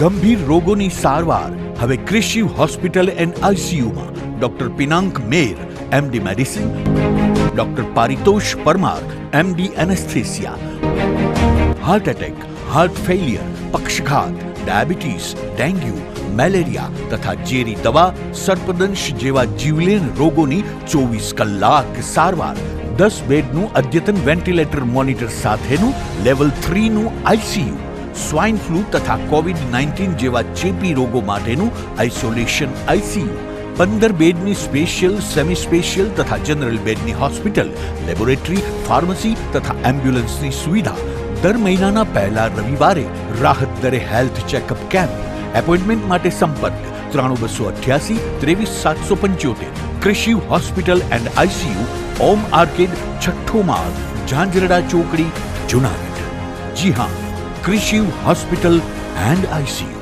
ગંભીર રોગોની સારવાર હવે ક્રિશિવ હોસ્પિટલ એન્ડ આઈસીયુમાં doctor Pinank Mer, MD medicine, doctor Paritosh Parmar, MD anaesthesia, heart attack, heart failure, પક્ષઘાત, ડાયાબિટીસ, ડેન્ગ્યુ, મેલેરિયા તથા ઝેરી દવા, સર્પદંશ જેવા જીવલેણ રોગોની 24 કલાક સારવાર, 10 બેડનું અદ્યતન વેન્ટિલેટર મોનિટર સાથેનું લેવલ 3નું આઈસીયુ, સ્વાઇન ફ્લૂ તથા કોવિડ-19 જેવા ચેપી રોગો માટેનું આઇસોલેશન આઈસીયુ, 15 બેડની સ્પેશિયલ, સેમી સ્પેશિયલ તથા જનરલ બેડની હોસ્પિટલ, લેબોરેટરી, ફાર્મસી તથા એમ્બ્યુલન્સની સુવિધા, દર મહિનાના પહેલા રવિવારે રાહત દરે હેલ્થ ચેકઅપ કેમ્પ. એપોઇન્ટમેન્ટ માટે સંપર્ક 9288 23775. Krishiv hospital and ICU, Om arcade, છઠ્ઠો માળ, ઝાંઝરડા ચોકડી, જુનાગઢ. જી હા, ક્રિશિવ હોસ્પિટલ એન્ડ આઈસીયુ.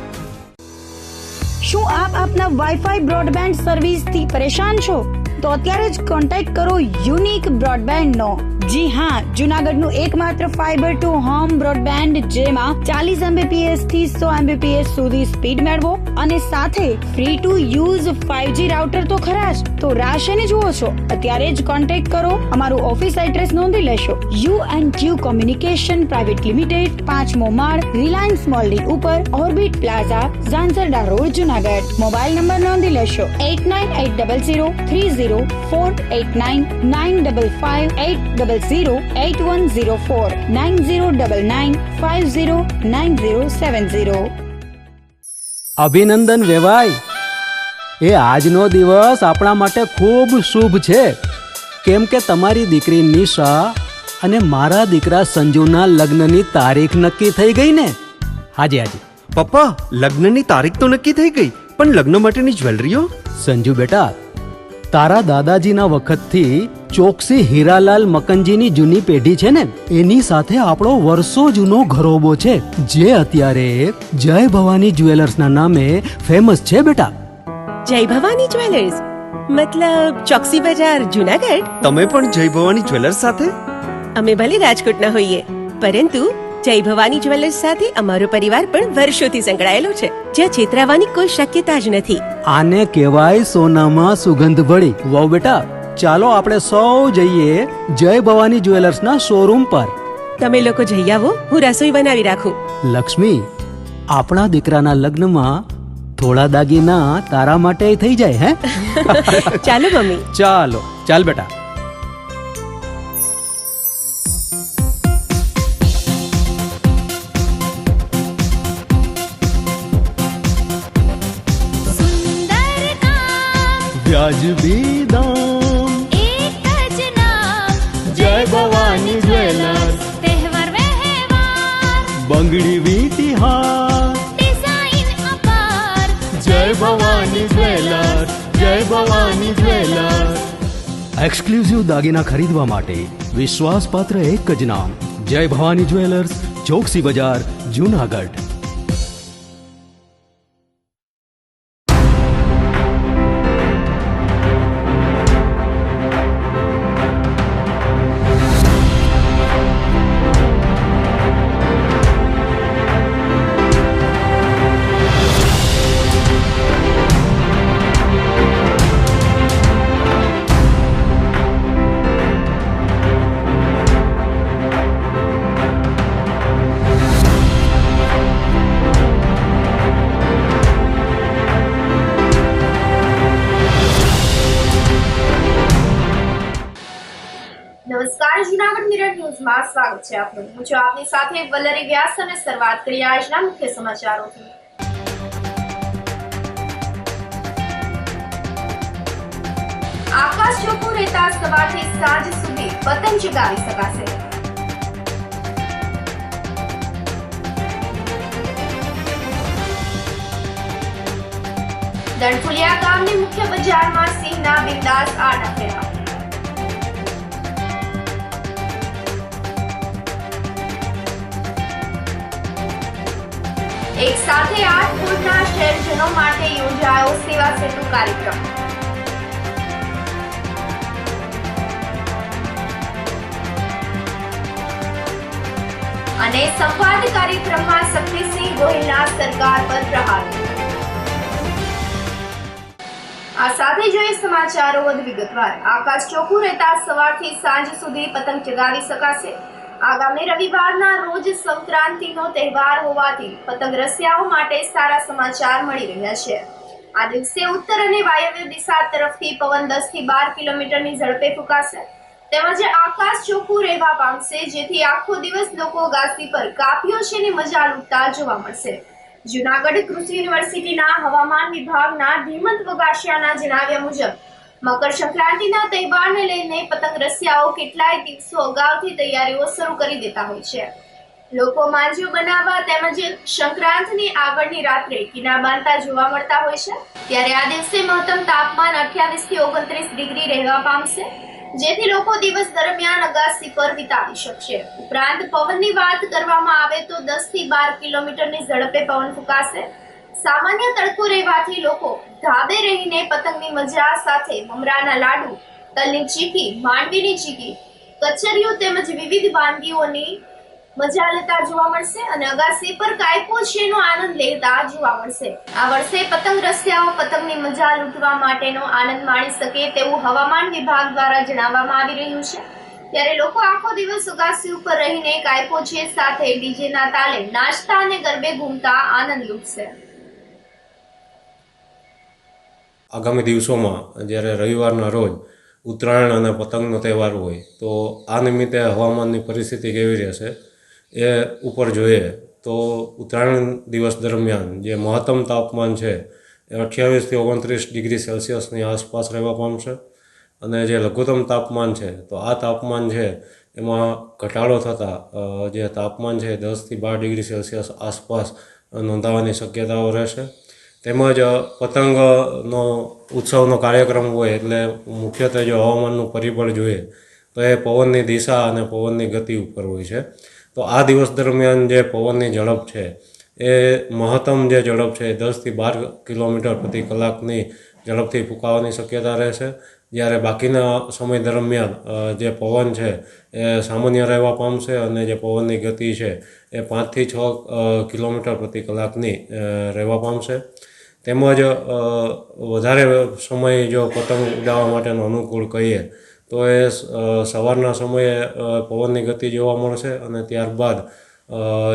શું આપ આપના વાઈફાઈ બ્રોડબેન્ડ સર્વિસથી પરેશાન છો? તો અત્યારે જ કોન્ટેક્ટ કરો યુનિક બ્રોડબેન્ડનો. જી હા, જુનાગઢનું એકમાત્ર ફાઈબર ટુ હોમ બ્રોડબેન્ડ, જેમાં 40 Mbps થી 100 Mbps સુધી સ્પીડ મેળવો અને સાથે free to use 5G router તો ખરા જ. તો રાહ શેની જુઓ છો? અત્યારે જ કોન્ટેક્ટ કરો. અમારું ઓફિસ એડ્રેસ નોંધી લેશો. U&Q કોમ્યુનિકેશન પ્રાઇવેટ લિમિટેડ, 5મો માળ, રિલાયન્સ મોલની ઉપર, orbit plaza, Zanzarda road, Junagadh. Mobile number નોંધી લેશો 8980030489 955 9099509070. અભિનંદન વેવાય. એ આજનો દિવસ આપણા માટે ખૂબ શુભ છે, કેમ કે તમારી દીકરી નિશા અને મારા દીકરા સંજુના લગ્નની તારીખ નક્કી થઈ ગઈ ને. હાજી. પપ્પા, લગ્નની તારીખ તો નક્કી થઈ ગઈ, પણ લગ્ન માટેની જ્વેલરીઓ? સંજુ બેટા, તારા દાદાજીના વખતથી ચોકસી હીરાલાલ મકનજીની જૂની પેઢી છે ને, એની સાથે આપણો વર્ષો જૂનો ઘરોબો છે, જે અત્યારે જય ભવાની જ્વેલર્સના નામે ફેમસ છે બેટા. જય ભવાની જ્વેલર્સ મતલબ ચોકસી બજાર, જુનાગઢ? તમે પણ જય ભવાની જ્વેલર્સ સાથે? અમે ભલે રાજકોટના હોઈએ, પરંતુ જય ભવાની જ્વેલર્સ સાથે અમારો પરિવાર પણ વર્ષોથી સંકળાયેલો છે, જ્યાં છેતરાવાની કોઈ શક્યતા જ નથી. આને કહેવાય સોનામાં સુગંધ ભળી. વાવ બેટા, ચાલો આપણે સૌ જઈએ જય ભવાની જ્વેલર્સના શોરૂમ પર. તમે લોકો જઈ આવો, હું રસોઈ બનાવી રાખું. લક્ષ્મી, આપણા દીકરાના લગ્નમાં થોડા દાગીના તારા માટે થઈ જાય. હે ચાલો મમ્મી. ચાલ બેટા. વ્યાજબી દામ, એક જ નામ, જય ભવાની જ્વેલર્સ. તહેવાર વ્યવહાર, બંગડી વીટી હાર, ડિઝાઇન અપાર, જય ભવાની જ્વેલર્સ, જય ભવાની જ્વેલર્સ. એક્સક્લુઝિવ દાગીના ખરીદવા માટે વિશ્વાસપાત્ર એક જ નામ, જય ભવાની જ્વેલર્સ, ચોકસી બજાર, જુનાગઢ. નમસ્કાર, જુનાગઢ મિરર ન્યૂઝમાં સ્વાગત છે આપનું. હું છું આપની સાથે વલ્લરી વ્યાસ અને શરૂઆત કરીએ આજના મુખ્ય સમાચારોથી. આકાશ ચોખ્ખું રહેતા સવારથી સાંજ સુધી પતંગ ચગાવી શકાશે. દણફુલિયા ગામની મુખ્ય બજારમાં સિંહના બિંદાસ આડા ફેરા. એક સાથે 8 ફૂટના શહેરજનો માટે યોજાયો સેવા સેતુ કાર્યક્રમ. અને સંવાદ કાર્યક્રમમાં શક્તિસિંહ ગોહિલના સરકાર પર પ્રહાર. આ સાથે જોઈએ સમાચારો વધુ વિગતવાર. આકાશ ચોખ્ખું રહેતા સવારથી સાંજ સુધી પતંગ ચગાવી શકાશે. આગામી રવિવારના રોજ સંક્રાંતિનો તહેવાર હોવાથી પતંગ રસિયાઓ માટે સારા સમાચાર મળી રહ્યા છે. આ દિવસે ઉત્તર અને વાયવ્ય દિશા તરફથી પવન 10 થી 12 કિલોમીટરની ઝડપે ફૂંકાશે તેમજ આકાશ ચોખ્ખું રહેવા પામશે, જેથી આખો દિવસ લોકો અગાસી પર કાપ્યો છે ની મજા લૂંટતા જોવા મળશે. જૂનાગઢ કૃષિ યુનિવર્સિટીના હવામાન વિભાગના ધીમંત વગાસિયાના જણાવ્યા મુજબ મકર સંક્રાંતિના તહેવારને લઈને પતંગ રસિયાઓ કેટલાય દિવસો અગાઉથી તૈયારીઓ શરૂ કરી દેતા હોય છે. લોકો માંજ્યો બનાવવા તેમજ સંક્રાંતની આગળની રાત્રે કિના બાંધતા જોવા મળતા હોય છે. ત્યારે આ દિવસે મહત્તમ તાપમાન 28 થી 29 ડિગ્રી રહેવા પામશે, જેથી લોકો દિવસ દરમિયાન અગાસી પર વિતાવી શકશે. ઉપરાંત પવનની વાત કરવામાં આવે તો 10 થી 12 કિલોમીટરની ઝડપે પવન ફૂંકાશે. સામાન્ય તડકો રહેવાથી લોકો ધાબે રહીને પતંગની મજા સાથે મમરાના લાડુ, તલની ચીકી, માંડવીની ચીકી, કચરિયું તેમજ વિવિધ વાનગીઓની મજા લેતા જોવા મળશે અને અગાસી પર કાયપો છેનો આનંદ લેતા જોવા મળશે. આ વર્ષે પતંગ રસિયાઓ પતંગની મજા લૂંટવા માટેનો આનંદ માણી શકે તેવું હવામાન વિભાગ દ્વારા જણાવવામાં આવી રહ્યું છે. ત્યારે લોકો આખો દિવસ અગાસી ઉપર રહીને કાયપો છે સાથે ડીજેના તાલે નાચતા અને ગરબે ઘૂમતા આનંદ લૂંટશે. આગામી દિવસોમાં જ્યારે રવિવારના રોજ ઉત્તરાયણ અને પતંગનો તહેવાર હોય તો આ નિમિત્તે હવામાનની પરિસ્થિતિ કેવી રહેશે એ ઉપર જોઈએ તો ઉત્તરાયણ દિવસ દરમિયાન જે મહત્તમ તાપમાન છે એ 28 થી 29 ડિગ્રી સેલ્સિયસની આસપાસ રહેવા પામશે અને જે લઘુત્તમ તાપમાન છે તો આ તાપમાન છે એમાં ઘટાડો થતાં જે તાપમાન છે 10 થી 12 ડિગ્રી સેલ્સિયસ આસપાસ નોંધાવાની શક્યતાઓ રહેશે. તેમજ પતંગનો ઉત્સવનો કાર્યક્રમ હોય એટલે મુખ્યત્વે જો હવામાનનું પરિબળ જોઈએ તો એ પવનની દિશા અને પવનની ગતિ ઉપર હોય છે. તો આ દિવસ દરમિયાન જે પવનની ઝડપ છે એ મહત્તમ જે ઝડપ છે 10 થી 12 કિલોમીટર પ્રતિ કલાકની ઝડપથી ફૂંકાવાની શક્યતા રહેશે. જ્યારે બાકીના સમય દરમિયાન જે પવન છે એ સામાન્ય રહેવા પામશે અને જે પવનની ગતિ છે એ 5 થી 6 કિલોમીટર પ્રતિ કલાકની રહેવા પામશે. તેમજ વધારે સમય જો પતંગ ઉડાવવા માટેનો અનુકૂળ કહીએ તો એ સવારના સમયે પવનની ગતિ જોવા મળશે અને ત્યારબાદ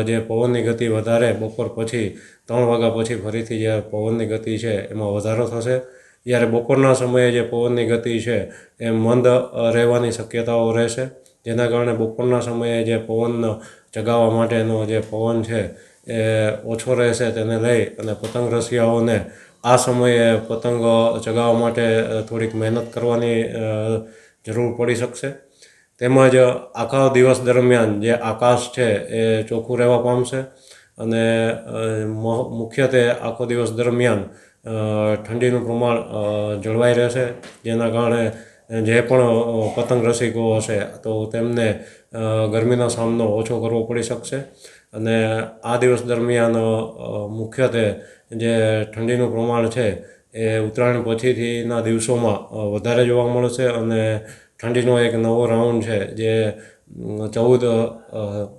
જે પવનની ગતિ વધારે બપોર પછી 3 વાગ્યા પછી ફરીથી જે પવનની ગતિ છે એમાં વધારો થશે. જ્યારે બપોરના સમયે જે પવનની ગતિ છે એ મંદ રહેવાની શક્યતાઓ રહેશે, જેના કારણે બપોરના સમયે જે પવન ચગાવવા માટેનો જે પવન છે એ ઓછો રહેશે. તેને લઈ અને પતંગ રસિયાઓને આ સમયે પતંગ ચગાવવા માટે થોડીક મહેનત કરવાની જરૂર પડી શકશે. તેમજ આખા દિવસ દરમિયાન જે આકાશ છે એ ચોખ્ખું રહેવા પામશે અને મુખ્યત્વે આખો દિવસ દરમિયાન ઠંડીનું પ્રમાણ જળવાઈ રહેશે, જેના કારણે જે પણ પતંગ રસિકો હશે તો તેમને ગરમીનો સામનો ઓછો કરવો પડી શકશે. અને આ દિવસ દરમિયાન મુખ્યત્વે જે ઠંડીનું પ્રમાણ છે એ ઉત્તરાયણ પછીથીના દિવસોમાં વધારે જોવા મળશે અને ઠંડીનો એક નવો રાઉન્ડ છે જે 14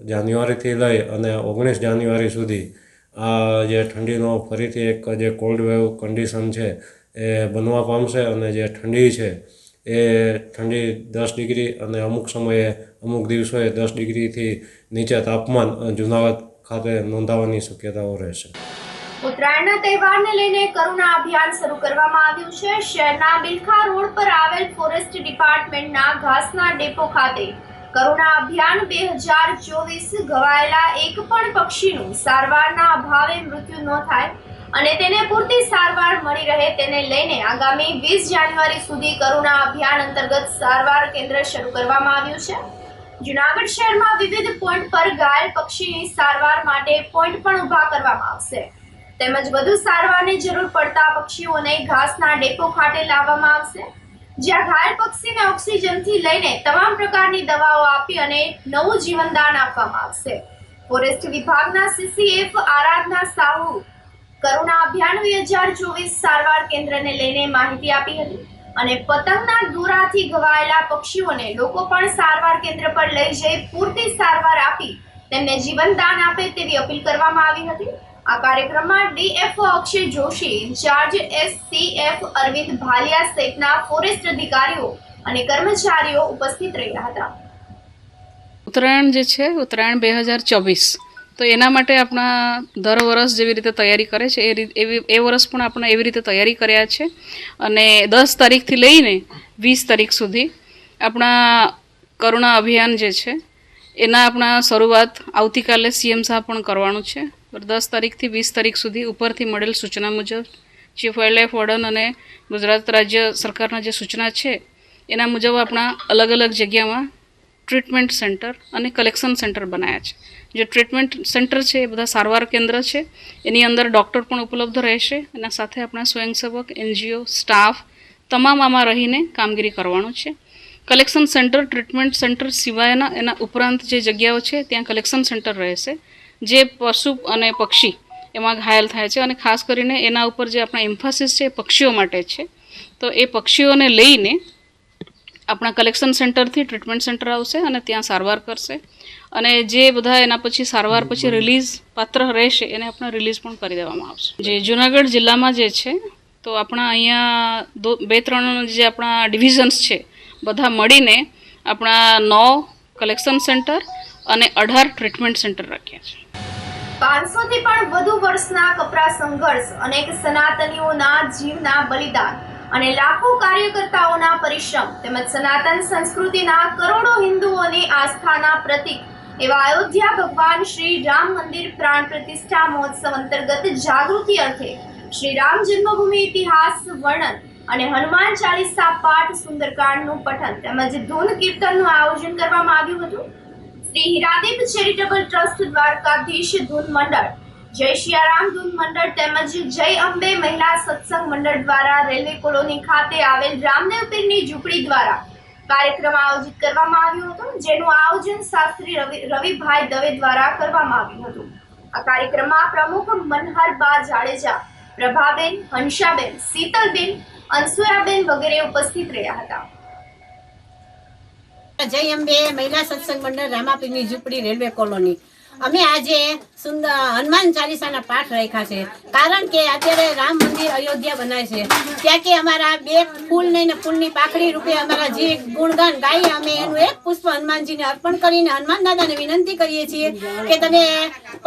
જાન્યુઆરીથી લઈ અને 19 જાન્યુઆરી સુધી આ જે ઠંડીનો ફરીથી એક જે કોલ્ડ વેવ કન્ડિશન છે એ બનવા પામશે અને જે ઠંડી છે એ ઠંડી 10 ડિગ્રી અને અમુક સમયે અમુક દિવસોએ 10 ડિગ્રીથી નીચે તાપમાન જૂનાગઢ ખાતે નોંધાવાની શક્યતાઓ રહેશે. ઉત્તરાયણના તહેવારને લઈને કરુણા અભિયાન શરૂ કરવામાં આવ્યું છે. શહેરના બિલખા રોડ પર આવેલ ફોરેસ્ટ ડિપાર્ટમેન્ટના ઘાસના ડેપો ખાતે કરુણા અભિયાન 2024 ઘવાયેલા એક પણ પક્ષીનું સારવારના અભાવે મૃત્યુ ન થાય અને તેને પૂરતી સારવાર મળી રહે તેને લઈને આગામી 20 જાન્યુઆરી સુધી કરુણા અભિયાન અંતર્ગત સારવાર કેન્દ્ર શરૂ કરવામાં આવ્યું છે. જૂનાગઢ શહેરમાં વિવિધ પોઈન્ટ પર ઘાયલ પક્ષીની સારવાર માટે પોઈન્ટ પણ ઊભા કરવામાં આવશે. તેમજ વધુ સારવારની જરૂર પડતા પક્ષીઓને ઘાસના ડેપો ખાતે લાવવામાં આવશે, જ્યાં ઘાયલ પક્ષીને ઓક્સિજનથી લઈને તમામ પ્રકારની દવાઓ આપી અને નવું જીવનદાન આપવામાં આવશે. ફોરેસ્ટ વિભાગના CCF આરાધના સાહુ કરુણા અભિયાન 2024 સારવાર કેન્દ્રને લઈને માહિતી આપી હતી અને પતંગના દોરાથી ઘવાયેલા પક્ષીઓને લોકો પણ સારવાર કેન્દ્ર પર લઈ જઈ પૂરતી સારવાર આપી તેમને જીવનદાન આપે તેવી અપીલ કરવામાં આવી હતી. આ કાર્યક્રમમાં DFO Akshay Joshi, in charge SCF Arvind Bhaliya સહિતના ફોરેસ્ટ અધિકારીઓ અને કર્મચારીઓ ઉપસ્થિત રહ્યા હતા. ઉત્તરાયણ જે છે ઉત્તરાયણ 2024 તો એના માટે આપણા દર વર્ષ જેવી રીતે તૈયારી કરે છે એ વર્ષ પણ આપણે એવી રીતે તૈયારી કર્યા છે અને 10 તારીખથી લઈને 20 તારીખ સુધી આપણા કરુણા અભિયાન જે છે એના આપણા શરૂઆત આવતીકાલે CM સાહેબ પણ કરવાનું છે. 10 તારીખથી 20 તારીખ સુધી ઉપરથી મળેલ સૂચના મુજબ ચીફ વાઇલ્ડલાઇફ વોર્ડન અને ગુજરાત રાજ્ય સરકારના જે સૂચના છે એના મુજબ આપણા અલગ અલગ જગ્યામાં ટ્રીટમેન્ટ સેન્ટર અને કલેક્શન સેન્ટર બનાવ્યા છે. જે ટ્રીટમેન્ટ સેન્ટર છે એ બધા સારવાર કેન્દ્ર છે. એની અંદર ડૉક્ટર પણ ઉપલબ્ધ રહેશે. એના સાથે આપણા સ્વયંસેવક, NGO, સ્ટાફ તમામ આમાં રહીને કામગીરી કરવાનું છે. કલેક્શન સેન્ટર, ટ્રીટમેન્ટ સેન્ટર સિવાયના એના ઉપરાંત જે જગ્યાઓ છે ત્યાં કલેક્શન સેન્ટર રહેશે. જે પશુ અને પક્ષી એમાં ઘાયલ થાય છે અને ખાસ કરીને એના ઉપર જે આપણા એમ્ફાસિસ છે એ પક્ષીઓ માટે છે. તો એ પક્ષીઓને લઈને આપણા કલેક્શન સેન્ટરથી ટ્રીટમેન્ટ સેન્ટર આવશે અને ત્યાં સારવાર કરશે અને જે બધા એના પછી સારવાર પછી રિલીઝ પાત્ર રહેશે એને આપણે રિલીઝ પણ કરી દેવામાં આવશે. જે જુનાગઢ જિલ્લામાં જે છે તો આપણા અહીંયા 2-3 જે આપણા ડિવિઝન્સ છે બધા મળીને આપણા 9 કલેક્શન સેન્ટર અને 18 ટ્રીટમેન્ટ સેન્ટર રાખ્યા છે. 500થી પણ વધુ વર્ષના કપરા સંઘર્ષ, અનેક સનાતનીઓના જીવના બલિદાન અને લાખો કાર્યકર્તાઓના પરિશ્રમ તેમજ સનાતન સંસ્કૃતિના કરોડો હિન્દુઓની આસ્થાના પ્રતીક એવા અયોધ્યા ભગવાન શ્રી રામ મંદિર પ્રાણ પ્રતિષ્ઠા મહોત્સવ અંતર્ગત જાગૃતિ અર્થે શ્રી રામ જન્મભૂમિ ઇતિહાસ વર્ણન અને હનુમાન ચાલીસા પાઠ, સુંદરકાંડનું પઠન તેમજ ધૂન કીર્તનનું આયોજન કરવામાં આવ્યું હતું. શ્રી હીરાદીપ ચેરિટેબલ ટ્રસ્ટ દ્વારકાધીશ ધૂન મંડળ, જય સિયારામ ધૂન મંડળ તેમજ જય અંબે મહિલા સત્સંગ મંડળ દ્વારા રેલવે કોલોની ખાતે આવેલ રામદેવ પીરની ઝૂંપડી દ્વારા કાર્યક્રમ આયોજિત કરવામાં આવ્યો હતો, જેનું આયોજન શાસ્ત્રી રવિભાઈ દવે દ્વારા કરવામાં આવ્યું હતું. આ કાર્યક્રમમાં પ્રમુખ મનહરબા જાડેજા, પ્રભાબેન, હંસાબેન, શીતલબેન, અનસુયાબેન વગેરે ઉપસ્થિત રહ્યા હતા. જય અંબે મહિલા સત્સંગ મંડળ રામાપીરની ઝૂંપડી રેલવે કોલોની અમે આજે સુંદર હનુમાન ચાલીસાના પાઠ રાખ્યા છે. કારણ કે અત્યારે રામ મંદિર અયોધ્યા બનાય છે ત્યાં કે અમારા 2 ફૂલ ને ફૂલની પાખડી રૂપે અમારા જે ગુણગાન ગાઈએ અમે એનું એક પુષ્પ હનુમાનજીને અર્પણ કરીને હનુમાન દાદાને વિનંતી કરીએ છીએ કે તમે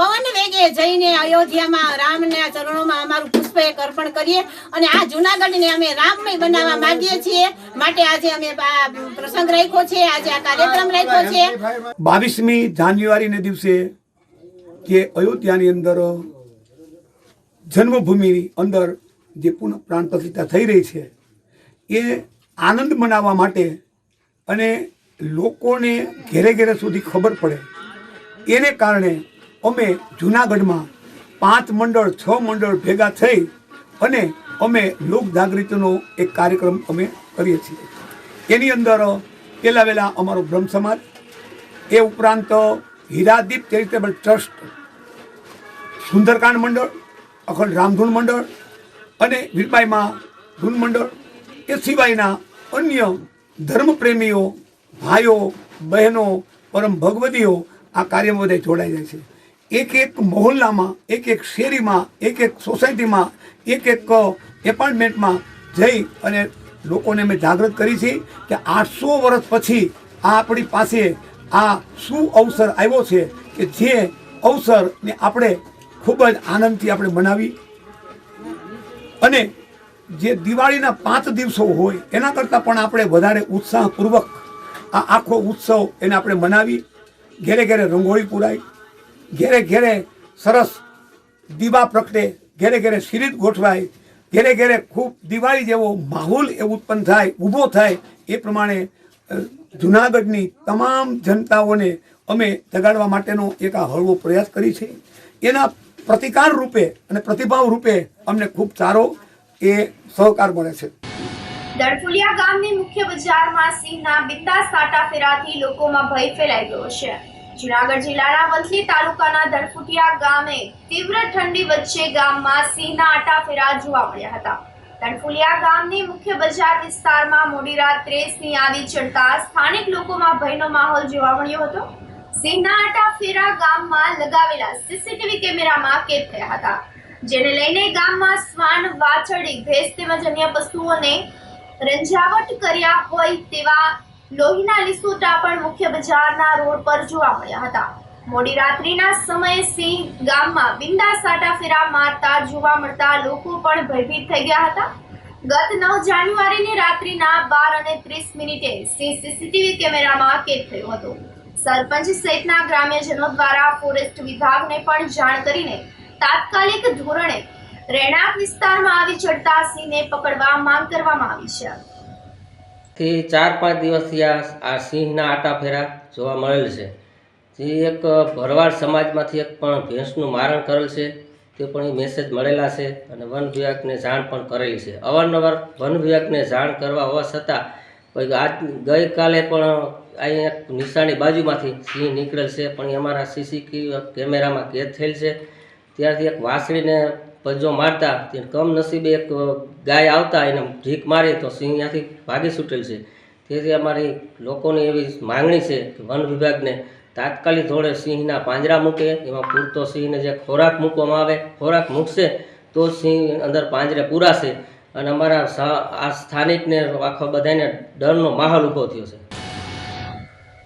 પવન વેગે જઈને અયોધ્યામાં રામના ચરણોમાં અમારું પુષ્પ એક અર્પણ કરીએ અને આ જૂનાગઢને અમે રામમય બનાવવા માંગીએ છીએ. માટે આજે અમે પ્રસંગ રાખ્યો છે, આજે આ કાર્યક્રમ રાખ્યો છે. 22મી જાન્યુઆરીને દિવસે જે અયોધ્યાની અંદર જન્મભૂમિની અંદર જે પુનઃ પ્રાણ પ્રતિષ્ઠા થઈ રહી છે એ આનંદ મનાવવા માટે અને લોકોને ઘેરે ઘેરે સુધી ખબર પડે એને કારણે અમે જૂનાગઢમાં 5 મંડળ 6 મંડળ ભેગા થઈ અને અમે લોક જાગૃતિનો એક કાર્યક્રમ અમે કરીએ છીએ. એની અંદર પહેલાં વહેલા અમારો બ્રહ્મ સમાજ, એ ઉપરાંત હીરાદીપ ચેરિટેબલ ટ્રસ્ટ, સુંદરકાંડ મંડળ, અખંડ રામધૂન મંડળ અને વીરબાઈમાં ધૂન મંડળ, એ સિવાયના અન્ય ધર્મપ્રેમીઓ, ભાઈઓ, બહેનો, પરમ ભગવદીઓ આ કાર્યમાં બધા જોડાઈ જાય છે. એક મહોલ્લામાં, એક શેરીમાં, એક સોસાયટીમાં, એક એપાર્ટમેન્ટમાં જઈ અને લોકોને અમે જાગૃત કરી છે કે 800 વર્ષ પછી આ આપણી પાસે આ શું અવસર આવ્યો છે કે જે અવસરને આપણે ખૂબ જ આનંદથી આપણે મનાવી અને જે દિવાળીના 5 દિવસો હોય એના કરતાં પણ આપણે વધારે ઉત્સાહપૂર્વક આ આખો ઉત્સવ એને આપણે મનાવી. ઘેરે ઘેરે રંગોળી પુરાય, ઘેરે ઘેરે સરસ દીવા પ્રગટે, ઘેરે ઘેરે સિરીજ ગોઠવાય, ઘેરે ઘેરે ખૂબ દિવાળી જેવો માહોલ એ ઉત્પન્ન થાય, ઊભો થાય. એ પ્રમાણે જૂનાગઢની તમામ જનતાઓને અમે જગાડવા માટેનો એક આ હળવો પ્રયાસ કરી છે. એના પ્રતિકાર રૂપે અને પ્રતિભાવ રૂપે અમને ખૂબ સારો એ સહકાર મળે છે. દળફુલિયા ગામની મુખ્ય બજારમાં સિંહના બિંદાસ આટાફેરાથી લોકોમાં ભય ફેલાઈ ગયો છે. જૂનાગઢ જિલ્લાના વંથલી તાલુકાના દળફુલિયા ગામે તીવ્ર ઠંડી વચ્ચે ગામમાં સિંહના આટાફેરા જોવા મળ્યા હતા. દળફુલિયા ગામની મુખ્ય બજાર વિસ્તારમાં મોડી રાત્રે સિંહ આવી ચડતા સ્થાનિક લોકોમાં ભયનો માહોલ જોવા મળ્યો હતો. સિંહના આટા ફેરા ગામમાં લગાવેલા સીસીટીવી કેમેરામાં કેદ થયા હતા, જેને લઈને ગામમાં શ્વાન, વાછરડી, ભેંસ તેમજ અન્ય પશુઓને રંજાવટ કર્યા હોય તેવા લોહીના લીસોટા પણ મુખ્ય બજારના રોડ પર જોવા મળ્યા હતા. મોડી રાત્રિના સમયે સિંહ ગામમાં બિંદાસ આટા ફેરા મારતા જોવા મળતા લોકો પણ ભયભીત થઈ ગયા હતા. ગત 9 જાન્યુઆરીની રાત્રિના 12:30 સિંહ સીસીટીવી કેમેરામાં કેદ થયો હતો. સરપંચ સહિતના ગ્રામ્યજનો દ્વારા ફોરેસ્ટ વિભાગને પણ જાણ કરીને તાત્કાલિક ધોરણે રહેણાંક વિસ્તારમાં આવી ચડતા સિંહને પકડવા માંગ કરવામાં આવી છે. થી 4-5 દિવસથી આ સિંહના આટા ફેરા જોવા મળેલ છે. જે એક ભરવાડ સમાજમાંથી એક પણ ભેંસનું મારણ કરેલ છે, તે પણ એ મેસેજ મળેલા છે અને વન વિભાગને જાણ પણ કરેલી છે. અવારનવાર વન વિભાગને જાણ કરવા હોવા છતાં ગઈકાલે પણ અહીં એક નિશાની બાજુમાંથી સિંહ નીકળેલ છે, પણ એ અમારા સીસીટીવી કેમેરામાં કેદ થયેલ છે. ત્યારથી એક વાસળીને પજો મારતા તે કમનસીબે એક ગાય આવતા એને ઢીક મારી તો સિંહ ત્યાંથી ભાગી છૂટેલ છે. તેથી અમારી લોકોની એવી માંગણી છે કે વન વિભાગને તાત્કાલિક ધોરણે સિંહના પાંજરા મૂકે, એમાં પૂરતો સિંહને જે ખોરાક મૂકવામાં આવે, ખોરાક મૂકશે તો સિંહ અંદર પાંજરે પૂરાશે અને અમારા આ સ્થાનિકને આખો બધાને ડરનો માહોલ ઊભો થયો છે.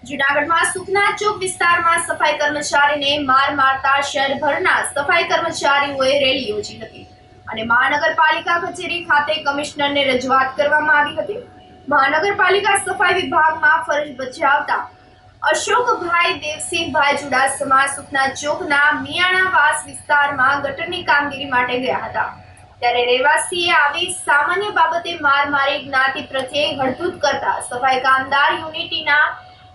જૂનાગઢમાં સુખના ચોક વિસ્તારમાં સફાઈ કર્મચારીને માર મારતા શહેરભરના સફાઈ કર્મચારીઓએ રેલી યોજી હતી અને મહાનગરપાલિકા કચેરી ખાતે કમિશનરને રજૂઆત કરવામાં આવી હતી. મહાનગરપાલિકા સફાઈ વિભાગમાં ફરજ બજાવતા અશોકભાઈ દેવસિંહભાઈ ચુડાસમા સુખના ચોકના મિયાણાવાસ વિસ્તારમાં ગટરની કામગીરી માટે ગયા હતા, ત્યારે રહેવાસીએ આવી સામાન્ય બાબતે માર મારી જ્ઞાતિ પ્રત્યે હળધૂત કરતા સફાઈ કામદાર યુનિટીના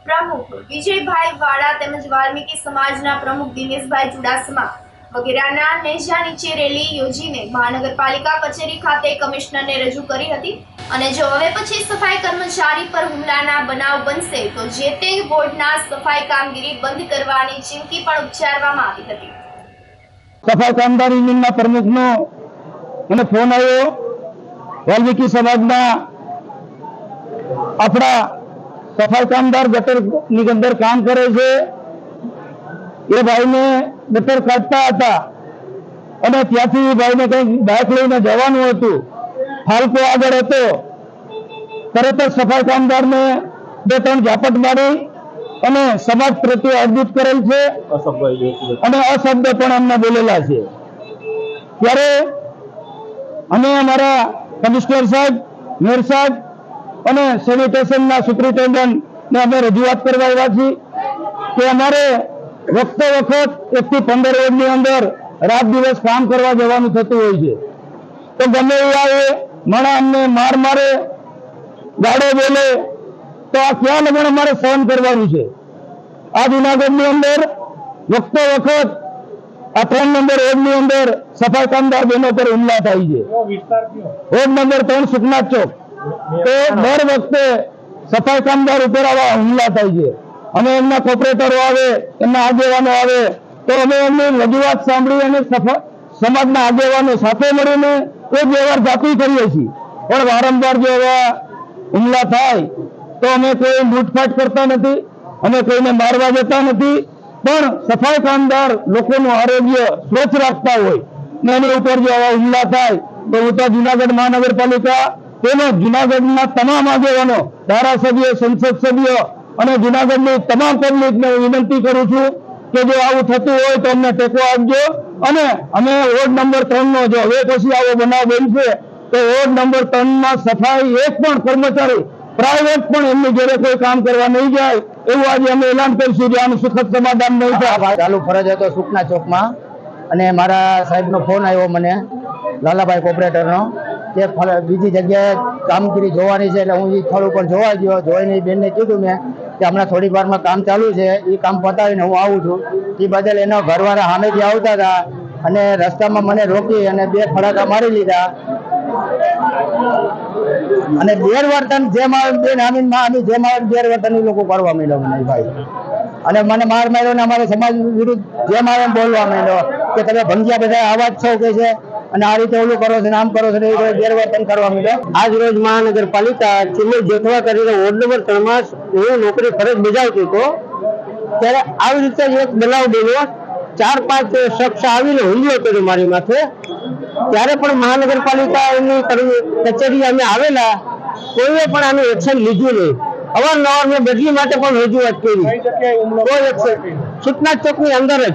પ્રમુખ વિજયભાઈ વાડા તેમજ વાલ્મીકી સમાજના પ્રમુખ દિનેશભાઈ ચુડાસમા વગેરેના નેજા નીચે રેલી યોજીને મહાનગરપાલિકા કચેરી ખાતે કમિશનરને રજૂ કરી હતી અને જો હવે પછી સફાઈ કર્મચારી પર હુમલાના બનાવ બનશે તો જે તે બોર્ડના સફાઈ કામગીરી બંધ કરવાની ચીમકી પણ ઉચ્ચારવામાં આવી હતી. સફાઈ કામદાર યુનિયનના પ્રમુખનો મને ફોન આવ્યો. વાલ્મીકી સમાજના આપણા સફાઈ કામદાર ગટરની અંદર કામ કરે છે, એ ભાઈને ગટર કાઢતા હતા અને ત્યાંથી ભાઈને કંઈક બાઇક લઈને જવાનું હતું, ફાલકો આગળ હતો. તરત જ સફાઈ કામદારને 2-3 ઝાપટ મારી અને સમાજ પ્રત્યે અર્જિત કરેલ છે અને અશબ્દ પણ અમને બોલેલા છે. ત્યારે અમે અમારા કમિશનર સાહેબ, મેયર સાહેબ અને સેનિટેશનના સુપ્રિન્ટેન્ડન્ટને અમે રજૂઆત કરવા આવ્યા છીએ કે અમારે વખતે વખત 1 થી 15 રોડની અંદર રાત દિવસ કામ કરવા જવાનું થતું હોય છે, તો ગમે એ આવે માણા અમને માર મારે, ગાડો બોલે, તો આ ક્યાં લગન અમારે સહન કરવાનું છે? આ જૂનાગઢની અંદર વખતે વખત આ 3 નંબર રોડની અંદર સફાઈ કામદાર બહેનો પર હુમલા થાય છે. રોડ નંબર 3 સુખના ચોક, તો દર વખતે સફાઈ કામદાર ઉપર આવા હુમલા થાય છે અને એમના કોર્પોરેટરો આવે, એમના આગેવાનો આવે, તો અમે એમની રજૂઆત સાંભળી અને સમાજના આગેવાનો સાથે મળીને એ વ્યવહાર જાતી કરીએ છીએ. પણ વારંવાર જો એવા હુમલા થાય તો અમે કોઈ લૂંટફાટ કરતા નથી, અમે કોઈને મારવા જતા નથી, પણ સફાઈ કામદાર લોકોનું આરોગ્ય સ્વચ્છ રાખતા હોય ને એની ઉપર જો આવા હુમલા થાય તો હું તો જૂનાગઢ મહાનગરપાલિકા તેમજ જૂનાગઢના તમામ આગેવાનો, ધારાસભ્ય, સંસદ સભ્ય અને જૂનાગઢની તમામ પબ્લિકને વિનંતી કરું છું કે જો આવું થતું હોય તો અમને ટેકો આપજો અને અમે વોર્ડ નંબર 3 નો જો હવે પછી આવો બનાવ બનશે તો વોર્ડ નંબર 3 માં સફાઈ એક પણ કર્મચારી પ્રાઇવેટ પણ એમની જોડે કોઈ કામ કરવા નહીં જાય એવું આજે અમે એલાન કરીશું. જે આનું સુખદ સમાધાન નહીં થાય. ચાલુ ફરજ હતો સુખના ચોકમાં અને મારા સાહેબનો ફોન આવ્યો મને, લાલાભાઈ કોર્પોરેટરનો, કે બીજી જગ્યાએ કામગીરી જોવાની છે. એટલે હું એ સ્થળ ઉપર જોવા ગયો. જોઈને બેનને કીધું મેં કે હમણાં થોડીક વારમાં કામ ચાલુ છે, એ કામ પતાવીને હું આવું છું. એ બદલ એના ઘરવાળા સામેથી આવતા હતા અને રસ્તામાં મને રોકી અને 2 ફડાકા મારી લીધા અને ગેરવર્તન જેમ આવે બેન આમીન જેમ આવે ગેરવર્તન એ લોકો કરવા માંડ્યો મને ભાઈ, અને મને માર માર્યો ને અમારા સમાજ વિરુદ્ધ જેમ આવે એમ બોલવા માંડ્યો કે તમે ભંગિયા બધા આવાજ છો કે છે અને આ રીતે ઓલું કરો છો ને આમ કરો છો ને એ ગેરવર્તન કરવા માંડ્યો. આજ રોજ મહાનગરપાલિકા ચિલ્લી જેઠવા કરીને વોર્ડ નંબર 3 માં હું નોકરી ફરજ બજાવતો હતો ત્યારે આવી રીતે જ એક બનાવ બન્યો. 4-5 શખ્સ આવીને હુમલો કર્યો મારી માથે. ત્યારે પણ મહાનગરપાલિકાની કચેરી અમે આવેલા, કોઈએ પણ આનું એક્શન લીધું નહીં. અવારનવાર મેં બદલી માટે પણ રજૂઆત કરી, કોઈ એક્શન. સુતનાથ ચોકની અંદર જ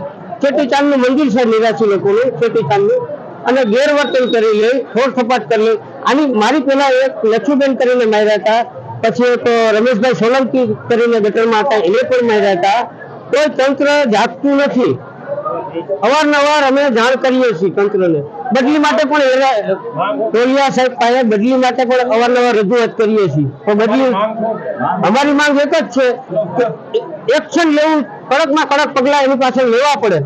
ચેટીચાંદનું મંદિર છે નિવાસી લોકોનું, ચેટીચાંદનું, અને ગેરવર્તન કરી લે, ફોડ થપાટ કરી લે. આની મારી પહેલા એક લક્ષ્મીબેન કરીને માર્યા હતા, પછી એક રમેશભાઈ સોલંકી કરીને ગટરમાં હતા, એને પણ માર્યા હતા. કોઈ તંત્ર જાગતું નથી. અવારનવાર અમે જાણ કરીએ છીએ તંત્રને. બદલી માટે પણ ટોલિયા સાહેબ પાસે બદલી માટે પણ અવારનવાર રજૂઆત કરીએ છીએ, પણ બદલી અમારી માંગ એક જ છે કે એક્શન લેવું, કડકમાં કડક પગલા એની પાછળ લેવા પડે.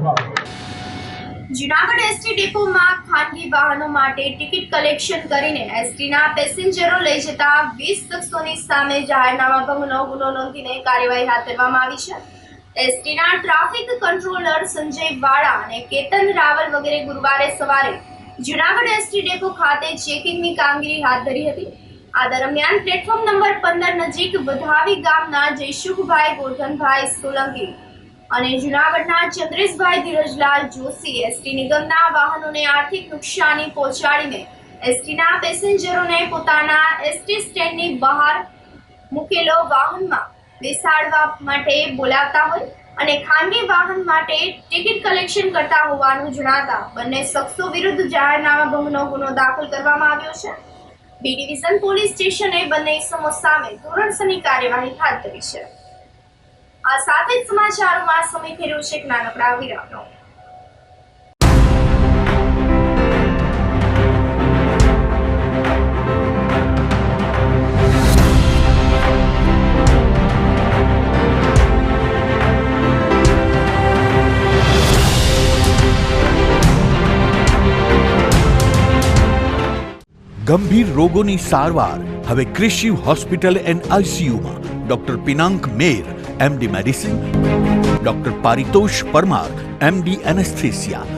જૂનાગઢ એસટી ડેપોમાં ખાનગી વાહનો માટે ટિકિટ કલેક્શન કરીને એસટીના પેસેન્જરો લઈ જતા 20 શખ્સોની સામે જાહેરનામા ભંગનો ગુનો નોંધીને કાર્યવાહી હાથ ધરવામાં આવી છે. એસટીના ટ્રાફિક કંટ્રોલર સંજય વાળા અને કેતન રાવલ વગેરે ગુરુવારે સવારે જૂનાગઢ એસટી ડેપો ખાતે ચેકિંગની કામગીરી હાથ ધરી હતી. આ દરમિયાન પ્લેટફોર્મ નંબર 15 નજીક વધાવી ગામના જયશુખભાઈ ગોરધનભાઈ સોલંકી અને જૂનાગઢના ચંદ્રેશભાઈ ધીરજલાલ જોશી એસટી નિગમના વાહનોને આર્થિક નુકસાની પહોંચાડીને એસટીના પેસેન્જરોને પોતાના એસટી સ્ટેન્ડની બહાર મૂકેલો વાહનમાં બેસાડવા માટે બોલાવતા હોય અને ખાનગી વાહન માટે ટિકિટ કલેક્શન કરતા હોવાનું જણાતા બંને શખ્સો વિરુદ્ધ જાહેરનામા ભંગનો ગુનો દાખલ કરવામાં આવ્યો છે. બી ડિવિઝન પોલીસ સ્ટેશને બંને ઇસમો સામે ધોરણસરની કાર્યવાહી હાથ ધરી છે. આ સાથે જ સમાચારોમાં સમય ફેર્યો છે એક નાનકડા વિરામનો. ગંભીર રોગોની સારવાર હવે ક્રિશિવ હોસ્પિટલ એન્ડ આઈસીયુમાં doctor Pinank Mer MD medicine, doctor Paritosh Parmar MD anaesthesia,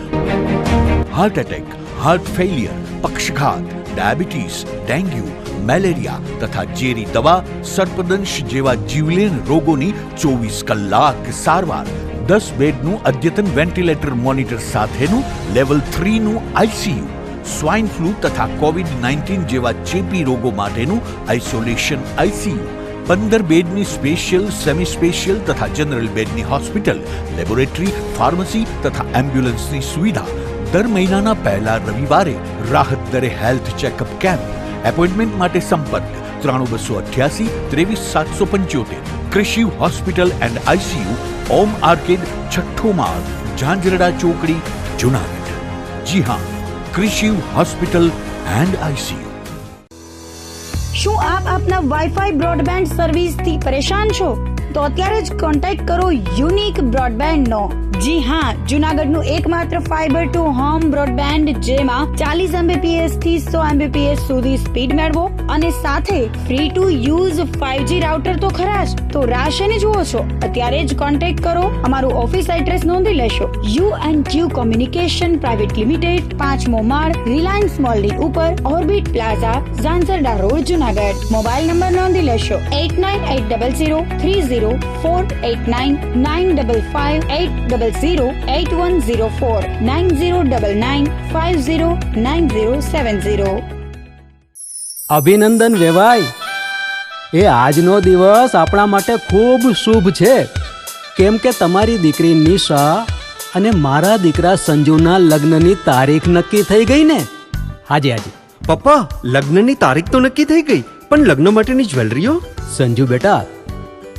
heart attack, heart failure, પક્ષઘાત, ડાયાબિટીસ, ડેન્ગ્યુ, મેલેરિયા તથા ઝેરી દવા, સર્પદંશ જેવા જીવલેણ રોગોની 24 કલાક સારવાર. 10 બેડનું અદ્યતન વેન્ટિલેટર મોનિટર સાથેનું લેવલ 3નું આઈસીયુ, સ્વાઇન ફ્લૂ તથા કોવિડ-19 જેવા ચેપી રોગો માટેનું આઇસોલેશન આઈસીયુ, 15 બેડની સ્પેશિયલ, સેમી સ્પેશિયલ તથા જનરલ બેડની હોસ્પિટલ, લેબોરેટરી, ફાર્મસી તથા એમ્બ્યુલન્સની સુવિધા. દર મહિનાના પહેલા રવિવારે રાહત દરે હેલ્થ ચેકઅપ કેમ્પ. એપોઇન્ટમેન્ટ માટે સંપર્ક 9288 23775. Krishiv hospital and ICU, Om arcade, છઠ્ઠો માળ, ઝાંઝરડા ચોકડી, જૂનાગઢ. જી હા, ક્રિશિવ હોસ્પિટલ એન્ડ આઈસીયુ. શું આપ આપના વાઈફાઈ બ્રોડબેન્ડ સર્વિસથી પરેશાન છો? તો અત્યારે જ કોન્ટેક્ટ કરો યુનિક બ્રોડબેન્ડનો. જી હા, જૂનાગઢનું એકમાત્ર ફાઈબર ટુ હોમ બ્રોડબેન્ડ જેમાં 40 Mbps થી 100 Mbps સુધી સ્પીડ મેળવો અને સાથે free to use 5G router તો ખરા જ. તો રાહ શેની જુઓ છો? અત્યારે જ કોન્ટેક્ટ કરો. અમારું ઓફિસ એડ્રેસ નોંધી લેશો. U&Q કોમ્યુનિકેશન પ્રાઇવેટ લિમિટેડ, 5મો માળ, રિલાયન્સ મોલની ઉપર, orbit plaza, Zanzarda road, Junagadh. Mobile number નોંધી લેશો 8980030489 955 8008104 9099509070. અભિનંદન વેવાય. એ આજનો દિવસ આપણા માટે ખૂબ શુભ છે, કેમ કે તમારી દીકરી નિશા અને મારા દીકરા સંજુના લગ્નની તારીખ નક્કી થઈ ગઈ ને. હાજી હાજી પપ્પા, લગ્નની તારીખ તો નક્કી થઈ ગઈ, પણ લગ્ન માટેની જ્વેલરીઓ? સંજુ બેટા,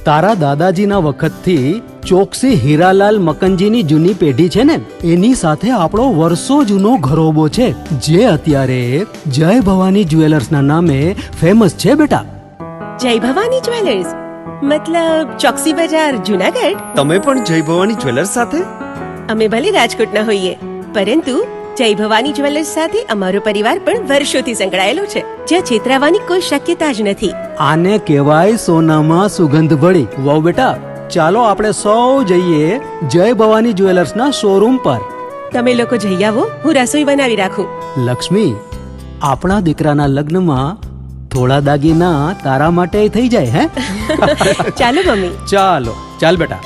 તારા દાદાજીના વખતથી ચોકસી હીરાલાલ મકનજીની જૂની પેઢી છે ને, એની સાથે આપણો વર્ષો જૂનો ઘરોબો છે, જે અત્યારે જય ભવાની જ્વેલર્સના નામે ફેમસ છે બેટા. જય ભવાની જ્વેલર્સ મતલબ ચોકસી બજાર, જૂનાગઢ? તમે પણ જય ભવાની જ્વેલર્સ સાથે? અમે ભલે રાજકોટના હોઈએ, પરંતુ જય ભવાની જ્વેલર્સ સાથે અમારો પરિવાર પણ વર્ષોથી સંકળાયેલો છે, જ્યાં છેતરાવાની કોઈ શક્યતા જ નથી. આને કહેવાય સોનામાં સુગંધ ભળી. વાવ બેટા, ચાલો આપણે સૌ જઈએ જય ભવાની જ્વેલર્સના શોરૂમ પર. તમે લોકો જઈ આવો, હું રસોઈ બનાવી રાખું. લક્ષ્મી, આપણા દીકરાના લગ્નમાં થોડા દાગીના તારા માટે થઈ જાય હે? ચાલો મમ્મી. ચાલો ચાલ બેટા.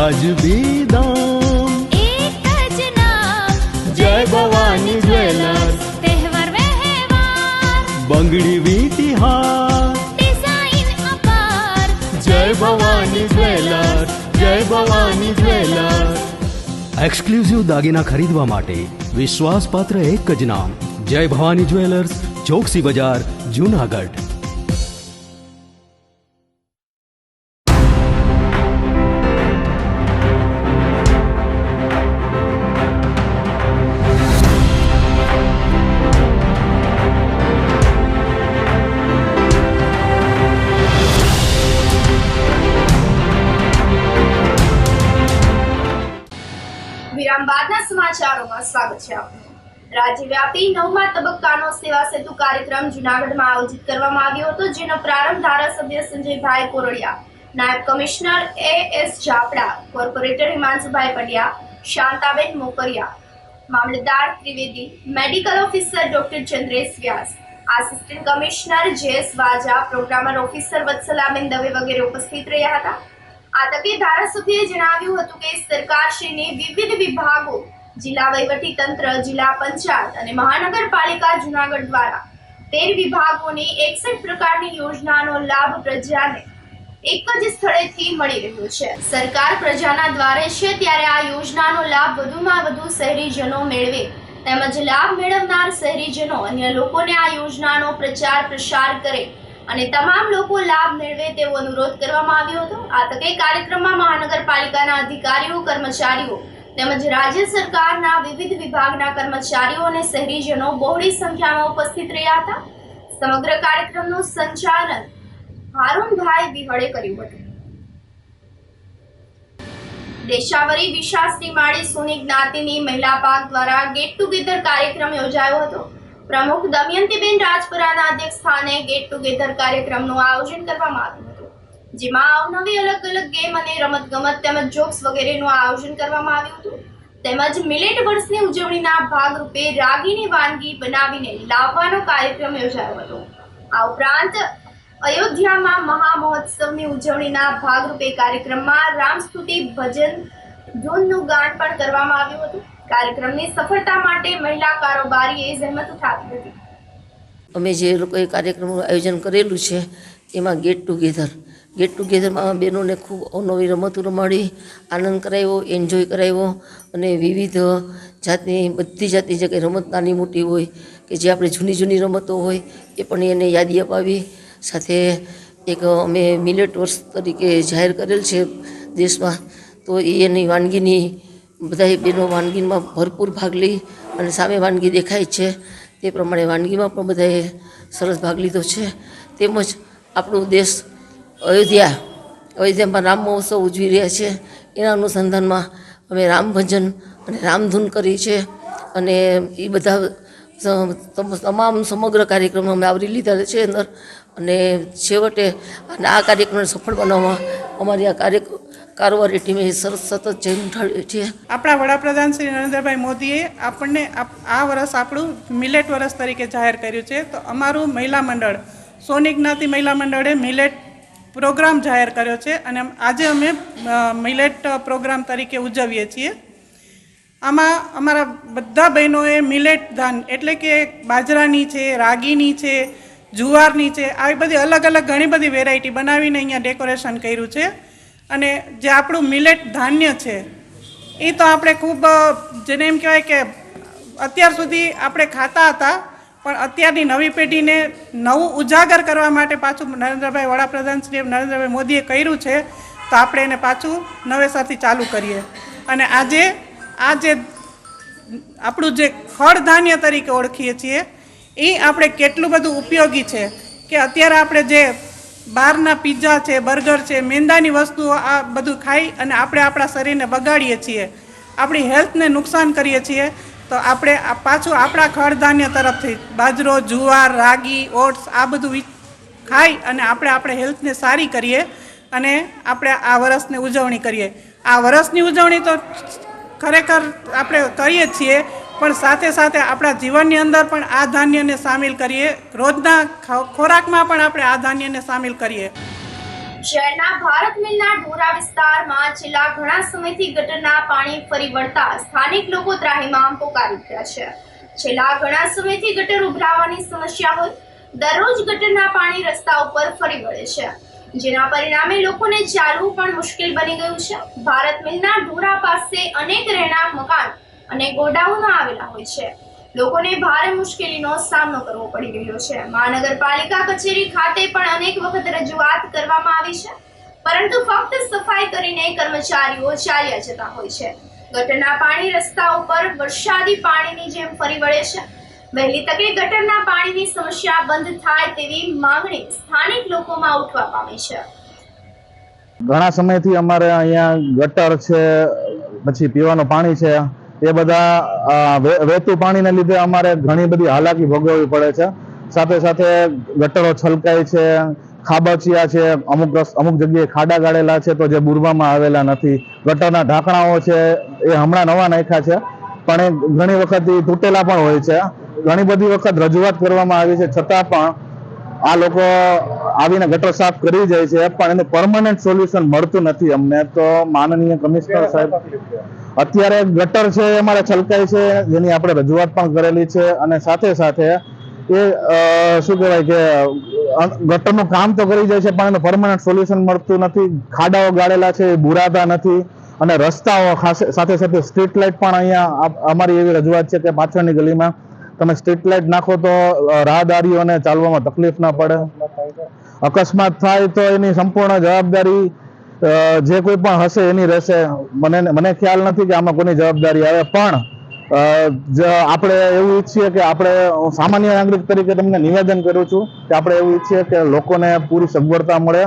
વ્યાજબી દામ, એક જ નામ જય ભવાની જ્વેલર્સ, તહેવાર વ્યવહાર બંગડી વીટી હાર, ડિઝાઇન અપાર જય ભવાની જ્વેલર્સ, જય ભવાની જ્વેલર્સ. એક્સક્લુઝિવ દાગીના ખરીદવા માટે વિશ્વાસપાત્ર એક જ નામ, જય ભવાની જ્વેલર્સ, ચોકસી બજાર, જૂનાગઢ. વિરામ બાદના સમાચારોમાં સ્વાગત છે આપનું. રાજ્યવ્યાપી 9મા તબક્કાનો સેવા સેતુ કાર્યક્રમ જૂનાગઢમાં આયોજિત કરવામાં આવ્યો હતો, જેનો પ્રારંભ ધારાસભ્ય સંજયભાઈ કોરડિયા, નાયબ commissioner AS Japda, corporator Himanshubhai Padiya, Shantaben Mokariya, મામલતદાર Trivedi, medical officer doctor Chandresh Vyas, assistant commissioner JS Vaja, programmer officer Vatsalaben Dave વગેરે ઉપસ્થિત રહ્યા હતા. આ તકે ધારાસભ્યએ જણાવ્યું હતું કે સરકારશ્રીની વિવિધ વિભાગો, જિલ્લા વહીવટી તંત્ર, જિલ્લા પંચાયત અને મહાનગરપાલિકા જૂનાગઢ દ્વારા 13 વિભાગોની 61 પ્રકારની યોજનાનો લાભ પ્રજાને એક જ સ્થળેથી મળી રહ્યો છે. સરકાર પ્રજાના દ્વારે છે, ત્યારે આ યોજનાનો લાભ વધુમાં વધુ શહેરીજનો મેળવે તેમજ લાભ મેળવનાર શહેરીજનો અન્ય લોકોને આ યોજનાનો પ્રચાર પ્રસાર કરે અને તમામ લોકો લાભ મેળવે તેવો અનુરોધ કરવામાં આવ્યો હતો. આ તકે કાર્યક્રમમાં મહાનગરપાલિકાના અધિકારીઓ, કર્મચારીઓ તેમજ રાજ્ય સરકારના વિવિધ વિભાગના કર્મચારીઓ અને શહેરીજનો બહોળી સંખ્યામાં ઉપસ્થિત રહ્યા હતા. સમગ્ર કાર્યક્રમનું સંચાલન હારૂનભાઈ વિહળે કર્યું હતું. દેશાવરી વિશાસની માળી સોની જ્ઞાતિની મહિલા પાક દ્વારા ગેટ ટુગેધર કાર્યક્રમ યોજાયો હતો. પ્રમુખ દમયંતીબેન રાજપરાના અધ્યક્ષ સ્થાને ગેટ ટુગેધર કાર્યક્રમનું આયોજન કરવામાં આવ્યું હતું, જેમાં અવનવી અલગ અલગ ગેમ અને રમતગમત તેમજ જોક્સ વગેરેનું આયોજન કરવામાં આવ્યું હતું. તેમજ મિલેટ વર્ષની ઉજવણીના ભાગરૂપે રાગીની વાનગી બનાવીને લાવવાનો કાર્યક્રમ યોજાયો હતો. આ ઉપરાંત અયોધ્યામાં મહામહોત્સવની ઉજવણીના ભાગરૂપે કાર્યક્રમમાં રામસ્તુતિ ભજન ધૂનનું ગાન પણ કરવામાં આવ્યું હતું. કાર્યક્રમની સફળતા માટે મહિલા કારોબારીએ જહેમત ઉઠાવી હતી. અમે જે લોકોએ કાર્યક્રમનું આયોજન કરેલું છે એમાં ગેટ ટુગેધરમાં બહેનોને ખૂબ અવનવી રમતો રમાડી, આનંદ કરાવ્યો, એન્જોય કરાવ્યો અને વિવિધ જાતની બધી જાતની જે કંઈ રમત નાની મોટી હોય કે જે આપણે જૂની રમતો હોય એ પણ એને યાદી અપાવી. સાથે એક અમે મિલેટ વર્ષ તરીકે જાહેર કરેલ છે દેશમાં, તો એની વાનગીની બધાએ બહેનો વાનગીમાં ભરપૂર ભાગ લઈ અને સામે વાનગી દેખાય છે તે પ્રમાણે વાનગીમાં પણ બધાએ સરસ ભાગ લીધો છે. તેમજ આપણો દેશ અયોધ્યામાં રામ મહોત્સવ ઉજવી રહ્યા છે, એના અનુસંધાનમાં અમે રામ ભજન અને રામધૂન કરી છે અને એ બધા તમામ સમગ્ર કાર્યક્રમો અમે આવરી લીધા છે અંદર. અને છેવટે આ કાર્યક્રમને સફળ બનાવવા અમારી આ કારોબારી ટીમે સરસ સતત જઈ ઉઠાવી છે. આપણા વડાપ્રધાન શ્રી નરેન્દ્રભાઈ મોદીએ આપણને આ વર્ષ આપણું મિલેટ વર્ષ તરીકે જાહેર કર્યું છે. તો અમારું મહિલા મંડળ સોની જ્ઞાતિ મહિલા મંડળે મિલેટ પ્રોગ્રામ જાહેર કર્યો છે અને આજે અમે મિલેટ પ્રોગ્રામ તરીકે ઉજવીએ છીએ. આમાં અમારા બધા બહેનોએ મિલેટ ધાન એટલે કે બાજરાની છે, રાગીની છે, જુવારની છે, આવી બધી અલગ અલગ ઘણી બધી વેરાયટી બનાવીને અહીંયા ડેકોરેશન કર્યું છે. અને જે આપણું મિલેટ ધાન્ય છે એ તો આપણે ખૂબ જેને એમ કહેવાય કે અત્યાર સુધી આપણે ખાતા હતા, પણ અત્યારની નવી પેઢીને નવું ઉજાગર કરવા માટે પાછું વડાપ્રધાન શ્રી નરેન્દ્રભાઈ મોદીએ કર્યું છે, તો આપણે એને પાછું નવેસરથી ચાલુ કરીએ. અને આજે આ જે આપણું જે ખડ ધાન્ય તરીકે ઓળખીએ છીએ એ આપણે કેટલું બધું ઉપયોગી છે કે અત્યારે આપણે જે બહારના પિઝા છે, બર્ગર છે, મેંદાની વસ્તુઓ આ બધું ખાઈ અને આપણે આપણા શરીરને બગાડીએ છીએ, આપણી હેલ્થને નુકસાન કરીએ છીએ. તો આપણે પાછું આપણા ખડધાન્ય તરફથી બાજરો, જુવાર, રાગી, ઓટ્સ આ બધું ખાઈ અને આપણે હેલ્થને સારી કરીએ અને આપણે આ વર્ષની ઉજવણી કરીએ. આ વર્ષની ઉજવણી તો ખરેખર આપણે કરીએ જ છીએ, પણ સાથે સાથે આપણા જીવનની અંદર પણ આ ધાન્યને સામેલ કરીએ, રોજના ખોરાકમાં પણ આપણે આ ધાન્યને સામેલ કરીએ. શહેરના ભારત મિલના ઢોરા વિસ્તારમાં છેલ્લા ઘણા સમયથી ગટરના પાણી ફરી વળતા સ્થાનિક લોકો ત્રાહિમામ પોકારી ઉઠ્યા છે. છેલ્લા ઘણા સમયથી ગટર ઉભરાવાની સમસ્યા હોય, દરરોજ ગટરના પાણી રસ્તા ઉપર ફરી વળે છે, જેના પરિણામે લોકોને ચાલવું પણ મુશ્કેલ બની ગયું છે. ભારત મિલના ઢોરા પાસે અનેક રહેણાંક મકાન અને ગોડાઉનો આવેલા હોય છે. લોકોને ભારે મુશ્કેલીનો સામનો કરવો પડી રહ્યો છે. મહાનગરપાલિકા કચેરી ખાતે પણ અનેક વખત રજૂઆત કરવામાં આવી છે, પરંતુ ફક્ત સફાઈ કરીને કર્મચારીઓ ચાલ્યા જતા હોય છે. ગટરના પાણી રસ્તા ઉપર વરસાદી પાણીની જેમ ફરી વળે છે. વહેલી તકે ગટરના પાણીની સમસ્યા બંધ થાય તેવી માંગણી સ્થાનિક લોકોમાં ઉઠવા પામી છે. ઘણા સમયથી અમારે અહીંયા ગટર છે, પછી પીવાનું પાણી છે, એ બધા વહેતું પાણીને લીધે અમારે ઘણી બધી હાલાકી ભોગવવી પડે છે. સાથે સાથે ગટરો છલકાય છે, ખાબચિયા છે, અમુક જગ્યાએ ખાડા ગાળેલા છે તો જે બુરવામાં આવેલા નથી. ગટરના ઢાંકણાઓ છે એ હમણાં નવા નાખ્યા છે, પણ એ ઘણી વખત તૂટેલા પણ હોય છે. ઘણી બધી વખત રજૂઆત કરવામાં આવી છે, છતાં પણ આ લોકો આવીને ગટર સાફ કરી જાય છે, પણ એનું પરમનન્ટ સોલ્યુશન મળતું નથી અમને. તો માનનીય કમિશનર સાહેબ, અત્યારે ગટર છે એ અમારે છલકાય છે, જેની આપણે રજૂઆત પણ કરેલી છે, અને સાથે સાથે એ શું કહેવાય કે ગટરનું કામ તો કરી જાય છે, પણ એનું પરમનન્ટ સોલ્યુશન મળતું નથી. ખાડાઓ ગાળેલા છે એ બુરાતા નથી, અને રસ્તાઓ સાથે સાથે સ્ટ્રીટ લાઇટ પણ અહીંયા અમારી એવી રજૂઆત છે કે પાછળની ગલીમાં તમે સ્ટ્રીટ લાઇટ નાખો તો રાહદારીઓને ચાલવામાં તકલીફ ના પડે. અકસ્માત થાય તો એની સંપૂર્ણ જવાબદારી જે કોઈ પણ હશે એની રહેશે. મને ખ્યાલ નથી કે આમાં કોની જવાબદારી આવે, પણ આપણે એવું ઈચ્છીએ કે આપણે સામાન્ય નાગરિક તરીકે તમને નિવેદન કરું છું કે આપણે એવું ઈચ્છીએ કે લોકોને પૂરી સગવડતા મળે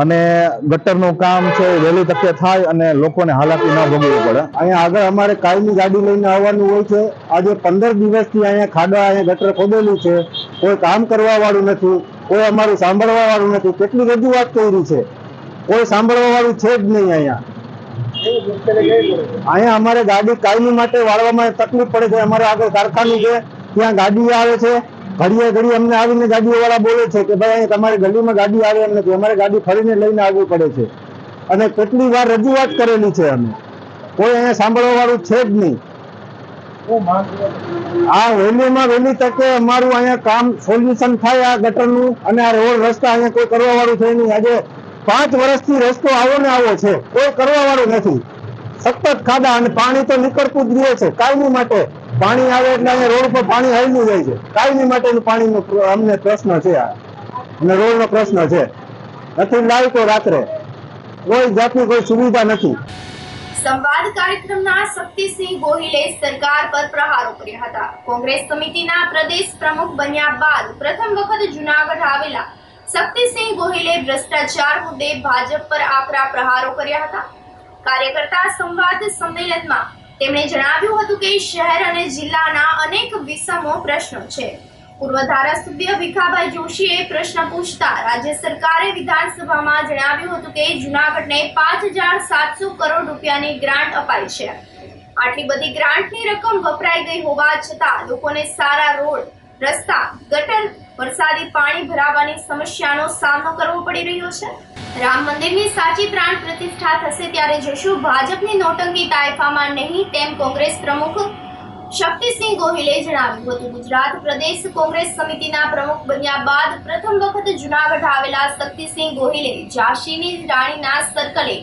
અને ગટરનું કામ છે વહેલી તકે થાય અને લોકોને હાલાકી ન ભોગવવી પડે. અહીંયા આગળ અમારે કાયમી ગાડી લઈને આવવાનું હોય છે. આજે 15 દિવસથી અહીંયા ખાડા, અહીંયા ગટર ખોદેલું છે, કોઈ કામ કરવા વાળું નથી, કોઈ અમારું સાંભળવા વાળું નથી. કેટલી રજૂઆત કરી છે, કોઈ સાંભળવા વાળું છે જ નહીં. અહીંયા અમારે ગાડી કાયમી માટે વાળવામાં તકલીફ પડે છે. અમારે આગળ કારખાનું છે, ત્યાં ગાડી આવે છે, ઘડીએ અમને આવીને ગાડીઓ વાળા બોલે છે કે ભાઈ અહીંયા તમારી ગલીમાં ગાડી આવે એમ નથી. અમારે ગાડી ફરીને લઈને આવવું પડે છે, અને કેટલી વાર રજૂઆત કરેલી છે અમે, કોઈ અહીંયા સાંભળવા વાળું છે જ નહીં. આ વહેલીમાં વહેલી તકે અમારું અહીંયા કામ સોલ્યુશન થાય આ ગટરનું, અને આ રોડ રસ્તા અહીંયા કોઈ કરવા વાળું છે નહીં. આજે 5 વર્ષથી રસ્તો આવો ને આવો છે, કોઈ કરવા વાળું નથી. સતત ખાડા, અને પાણી તો નીકળતું જ રહે છે કાયમી માટે. પાણી આવે એટલે અહીંયા રોડ પર પાણી હાલ્યું જાય છે. કાયમી માટેનું પાણીનો અમને પ્રશ્ન છે, અને રોડનો પ્રશ્ન છે. નથી લાવતો રાત્રે, કોઈ જાતની કોઈ સુવિધા નથી. સંવાદ કાર્યક્રમના શક્તિસિંહ ગોહિલે સરકાર પર પ્રહારો કર્યા હતા. કોંગ્રેસ સમિતિના પ્રદેશ પ્રમુખ બન્યા બાદ પ્રથમ વખત જૂનાગઢ આવેલા શક્તિસિંહ ગોહિલે ભ્રષ્ટાચાર મુદ્દે ભાજપ પર આકરા પ્રહારો કર્યા હતા. કાર્યકર્તા સંવાદ સંમેલનમાં તેમણે જણાવ્યું હતું કે શહેર અને જિલ્લાના અનેક વિષમો પ્રશ્નો છે. પૂર્વ ધારાસભ્ય ભીખાભાઈ જોશીએ પ્રશ્ન પૂછતા રાજ્ય સરકારે વિધાનસભામાં જણાવ્યું હતું કે જૂનાગઢને 5,700 કરોડ રૂપિયાની ગ્રાન્ટ અપાઈ છે. આટલી બધી ગ્રાન્ટની રકમ વપરાઈ ગઈ હોવા છતાં લોકોને સારા રોડ, રસ્તા, ગટર, વરસાદી પાણી ભરાવાની સમસ્યાનો સામનો કરવો પડી રહ્યો છે. રામ મંદિરની સાચી પ્રાણ પ્રતિષ્ઠા થશે ત્યારે જોશું. ભાજપની નોટંકી તાઇફામાં નહીં, તેમ કોંગ્રેસ પ્રમુખ શક્તિસિંહ ગોહિલે જણાવ્યું હતું. ગુજરાત પ્રદેશ કોંગ્રેસ સમિતિના પ્રમુખ બન્યા બાદ પ્રથમ વખત જૂનાગઢ આવેલા શક્તિસિંહ ગોહિલે ઝાંસીની રાણીના સર્કલે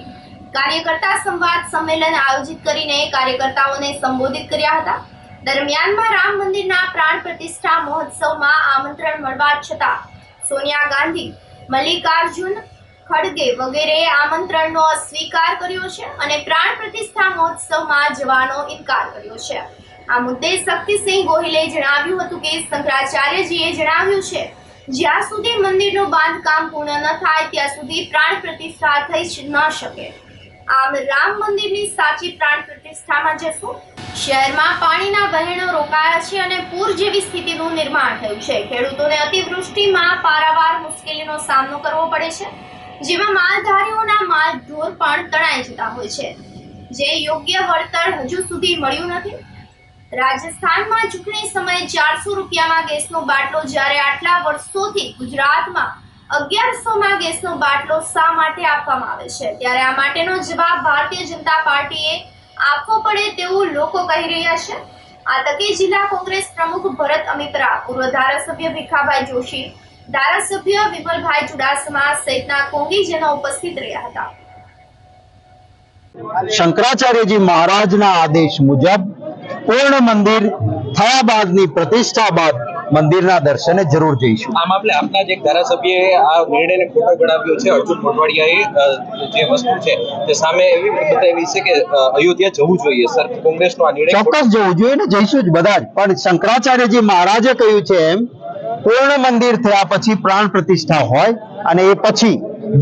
કાર્યકર્તા સંવાદ સંમેલન આયોજિત કરીને કાર્યકર્તાઓને સંબોધિત કર્યા હતા. દરમિયાનમાં રામ મંદિરના પ્રાણ પ્રતિષ્ઠા મહોત્સવમાં આમંત્રણ મળવા છતાં સોનિયા ગાંધી, મલ્લિકાર્જુન ખડગે વગેરે આમંત્રણનો અસ્વીકાર કર્યો છે અને પ્રાણ પ્રતિષ્ઠા મહોત્સવમાં જવાનો ઇનકાર કર્યો છે. આ મુદ્દે શક્તિસિંહ ગોહિલે જણાવ્યું હતું કે શંકરાચાર્યજીએ જણાવ્યું છે જ્યાં સુધી મંદિરનું બાંધકામ પૂર્ણ ન થાય ત્યાં સુધી પ્રાણ પ્રતિષ્ઠા થઈ જ ન શકે. આમ રામ મંદિરની સાચી પ્રાણ પ્રતિષ્ઠામાં જશું. શહેરમાં પાણીના વહેણો રોકાયા છે અને પૂર જેવી સ્થિતિનું નિર્માણ થયું છે. ખેડૂતોને અતિવૃષ્ટિમાં પારાવાર મુશ્કેલીનો સામનો કરવો પડે છે, જેમાં માલધારીઓના માલ ઢોર પણ તણાઈ જતા હોય છે, જે યોગ્ય વળતર હજુ સુધી મળ્યું નથી. રાજસ્થાનમાં ચૂંટણી સમયે 400 રૂપિયામાં ગેસનો બાટલો જ્યારે આટલા વર્ષોથી ગુજરાતમાં 1100માં ગેસનો બાટલો શા માટે આપવામાં આવે છે? ત્યારે આ માટેનો જવાબ ભારતીય જનતા પાર્ટીએ આપવો પડે તેવું લોકો કહી રહ્યા છે. આ તકે જિલ્લા કોંગ્રેસ પ્રમુખ ભરત અમીપરા, પૂર્વ ધારાસભ્ય ભીખાભાઈ જોશી, ધારાસભ્ય વિમલભાઈ ચુડાસમા સહિતના કોંગીજનો ઉપસ્થિત રહ્યા હતા. શંકરાચાર્યજી મહારાજના આદેશ મુજબ પૂર્ણ મંદિર થયા બાદની પ્રતિષ્ઠા બાદ મંદિરના દર્શને જરૂર જઈશું. આમ આપણે આપના જે ધારાસભ્યએ આ નિર્ણયને ખોટો ગણાવ્યો છે, અર્જુન મોઢવાડિયાએ જે વસ્તુ છે તે સામે એવી બતાવી છે કે અયોધ્યા જવું જોઈએ. સર, કોંગ્રેસનો આ નિર્ણય ચોક્કસ જવું જોઈએ ને, જઈશું જ બધા જ. પણ શંકરાચાર્યજી મહારાજે કહ્યું છે એમ પૂર્ણ મંદિર થયા પછી પ્રાણ પ્રતિષ્ઠા હોય અને એ પછી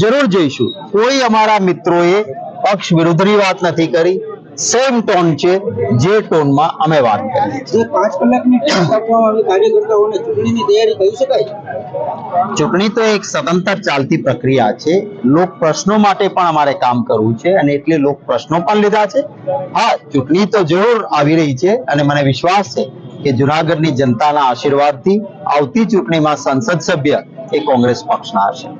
જરૂર જઈશું. કોઈ અમારા મિત્રોએ પક્ષ વિરુદ્ધની વાત નથી કરી, સેમ ટોન છે જે ટોનમાં અમે વાત કરીએ છીએ. 5 કલાકની ટાઈમ આપવામાં આવી કાર્યકર્તાઓને ચૂંટણીની તૈયારી કહી શકાય? ચૂંટણી તો એક સતંતર ચાલતી પ્રક્રિયા છે. લોક પ્રશ્નો માટે પણ અમારે કામ કરવું છે અને એટલે લોક પ્રશ્નો પણ લીધા છે. હા, ચૂંટણી તો જરૂર આવી રહી છે અને મને વિશ્વાસ છે કે જુનાગઢની જનતાના આશીર્વાદથી આવતી ચૂંટણીમાં સંસદ સભ્ય એ કોંગ્રેસ પક્ષના હશે.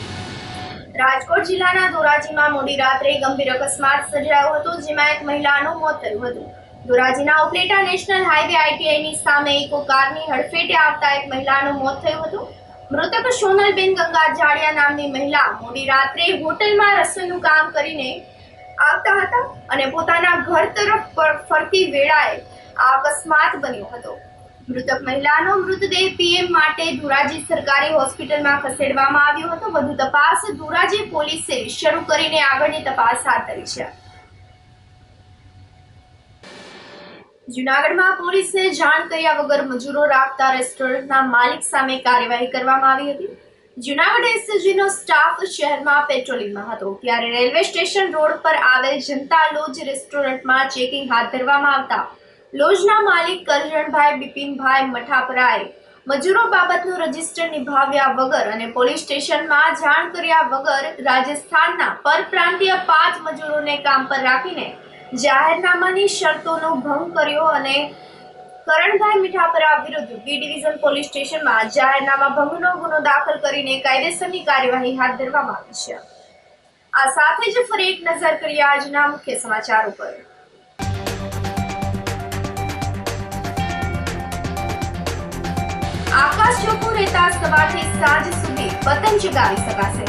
રાજકોટ જિલ્લાના ધોરાજીમાં મોડી રાત્રે ગંભીર અકસ્માત સર્જાયો હતો, જેમાં એક મહિલાનું મોત થયું હતું. ધોરાજીના ઉપલેટા નેશનલ હાઈવે ITIની સામે ઇકો કારની હડફેટે આવતા એક મહિલાનું મોત થયું હતું. મૃતક સોનલબેન ગંગા જાડિયા નામની મહિલા મોડી રાત્રે હોટલમાં રસોઈનું કામ કરીને આવતા હતા અને પોતાના ઘર તરફ ફરતી વેળાએ આ અકસ્માત બન્યો હતો. મૃતક મહિલાનો મૃતદેહ PM માટે ધોરાજી સરકારી હોસ્પિટલમાં ખસેડવામાં આવ્યો હતો. વધુ તપાસ ધોરાજી પોલીસે શરૂ કરીને આગળની તપાસ હાથ ધરી છે. જૂનાગઢમાં પોલીસે જાણ કર્યા વગર મજૂરો રાખતા રેસ્ટોરન્ટના માલિક સામે કાર્યવાહી કરવામાં આવી હતી. જૂનાગઢ SSGનો સ્ટાફ શહેરમાં પેટ્રોલિંગમાં હતો ત્યારે રેલવે સ્ટેશન રોડ પર આવેલ જનતા લોજ રેસ્ટોરન્ટમાં ચેકિંગ હાથ ધરવામાં આવતા લોજના માલિક કરજણભાઈ બિપિનભાઈ મઠાપરાએ મજૂરો બાબતનું રજીસ્ટર નિભાવ્યા વગર અને પોલીસ સ્ટેશનમાં જાણ કર્યા વગર રાજસ્થાનના પરપ્રાંતીય 5 મજૂરોને કામ પર રાખીને જાહેરનામાની શરતોનો ભંગ કર્યો અને કરણભાઈ મીઠાપરા વિરુદ્ધ B ડિવિઝન પોલીસ સ્ટેશનમાં જાહેરનામા ભંગનો ગુનો દાખલ કરીને કાયદેસરની કાર્યવાહી હાથ ધરવામાં આવી છે. આ સાથે જ ફરી એક નજર કરીએ આજના મુખ્ય સમાચારો પર. આકાશ ચોખ્ખું રહેતા સવારથી સાંજ સુધી પતંગ ચગાવી શકાશે.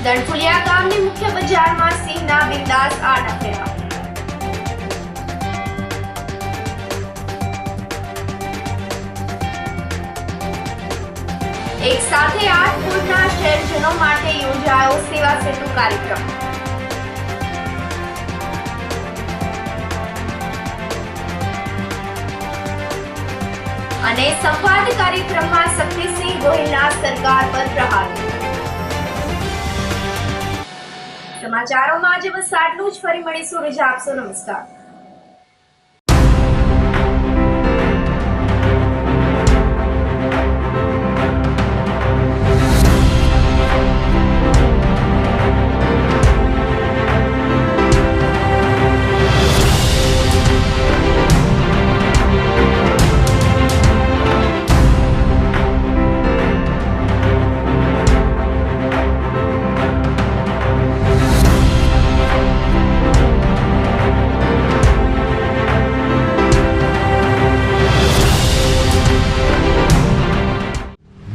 દણફુલિયા ગામની મુખ્ય બજારમાં સિંહના બિંદાસ આટા ફેરા. એક સાથે 8 બોર્ડના શહેરજનો માટે યોજાયો સેવા સેતુ કાર્યક્રમ. અને સંવાદ કાર્યક્રમમાં શક્તિસિંહ ગોહિલના સરકાર પર પ્રહાર. સમાચારોમાં આજે બસ આટલું જ. ફરી મળીશું. રજા આપશો. નમસ્કાર.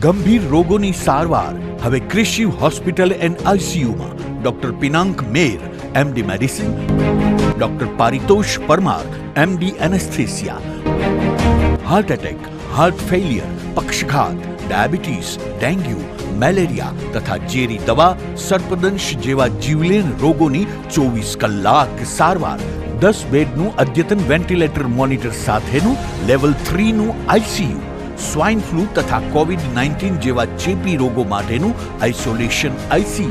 ગંભીર રોગોની સારવાર હવે ક્રિશિવ હોસ્પિટલ એન્ડ ICUમાં doctor Pinank Mer MD medicine, doctor Paritosh Parmar MD anaesthesia. Heart attack, heart failure, પક્ષઘાત, ડાયાબિટીસ, ડેન્ગ્યુ, મેલેરિયા તથા ઝેરી દવા, સર્પદંશ જેવા જીવલેણ રોગોની 24 કલાક સારવાર. 10 બેડનું અદ્યતન વેન્ટિલેટર મોનિટર સાથેનું લેવલ 3નું ICU. સ્વાઇન ફ્લૂ તથા COVID-19 જેવા ચેપી રોગો માટેનું આઇસોલેશન ICU.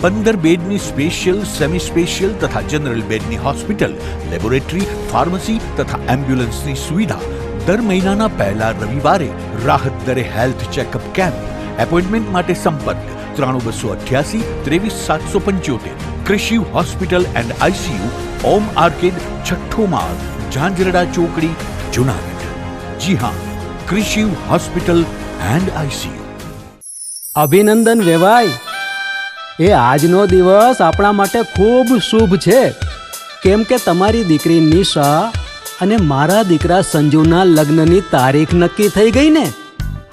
15 બેડની સ્પેશિયલ, સેમી સ્પેશિયલ તથા જનરલ બેડની હોસ્પિટલ, લેબોરેટરી, ફાર્મસી તથા એમ્બ્યુલન્સની સુવિધા. દર મહિનાના પહેલા રવિવારે રાહત દરે હેલ્થ ચેકઅપ કેમ્પ. એપોઇન્ટમેન્ટ માટે સંપર્ક 9288 23775. Krishiv hospital and ICU, Om arcade, છઠ્ઠો માળ, ઝાંઝરડા ચોકડી, જુનાગઢ. જી હા, કૃષિ હોસ્પિટલ એન્ડ આઈસીયુ. અભિનંદન વેવાય. એ આજનો દિવસ આપણા માટે ખૂબ શુભ છે, કેમ કે તમારી દીકરી નિશા અને મારા દીકરા સંજુના લગ્નની તારીખ નક્કી થઈ ગઈ ને.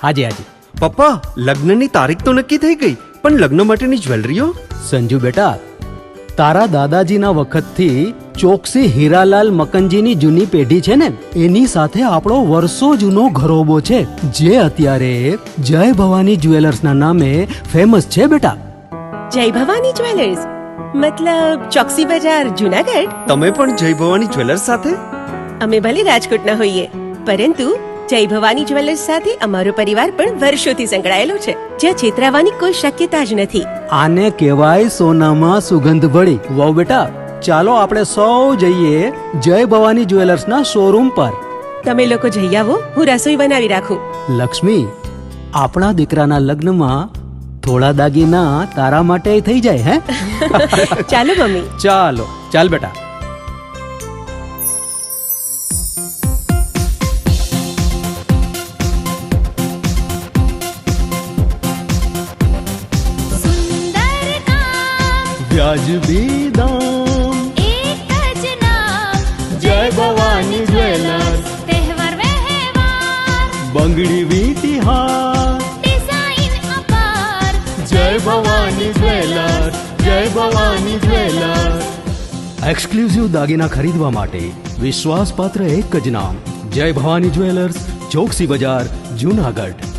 હાજી હાજી. પપ્પા, લગ્નની તારીખ તો નક્કી થઈ ગઈ, પણ લગ્ન માટેની જ્વેલરીઓ? સંજુ બેટા, તારા દાદાજીના વખતથી ચોકસી હીરાલાલ મકનજીની જૂની પેઢી છે ને, એની સાથે આપણો વર્ષો જૂનો ઘરોબો છે, જે અત્યારે જય ભવાની જ્વેલર્સના નામે ફેમસ છે બેટા. જય ભવાની જ્વેલર્સ મતલબ ચોકસી બજાર, જુનાગઢ? તમે પણ જય ભવાની જ્વેલર્સ સાથે? અમે ભલે રાજકોટના હોઈએ, પરંતુ જય ભવાની જ્વેલર્સ સાથે અમારો પરિવાર પણ વર્ષોથી સંકળાયેલો છે, જ્યાં છેતરાવાની કોઈ શક્યતા જ નથી. આને કહેવાય સોનામાં સુગંધ ભળી. વાવ બેટા, ચાલો આપણે સૌ જઈએ જય ભવાની જ્વેલર્સના શોરૂમ પર. તમે લોકો જઈ આવો, હું રસોઈ બનાવી રાખું. લક્ષ્મી, આપણા દીકરાના લગ્નમાં થોડા દાગીના તારા માટે થઈ જાય. હે ચાલો મમ્મી. ચાલો ચાલ બેટા. વ્યાજબી દામ, એક જ નામ, જય ભવાની જ્વેલર્સ. તહેવાર વ્યવહાર, બંગડી વીટી હાર, ડિઝાઇન અપાર, જય ભવાની જ્વેલર્સ, જય ભવાની જ્વેલર્સ. એક્સક્લુઝિવ દાગીના ખરીદવા માટે વિશ્વાસપાત્ર એક જ નામ, જય ભવાની જ્વેલર્સ, ચોકસી બજાર, જુનાગઢ.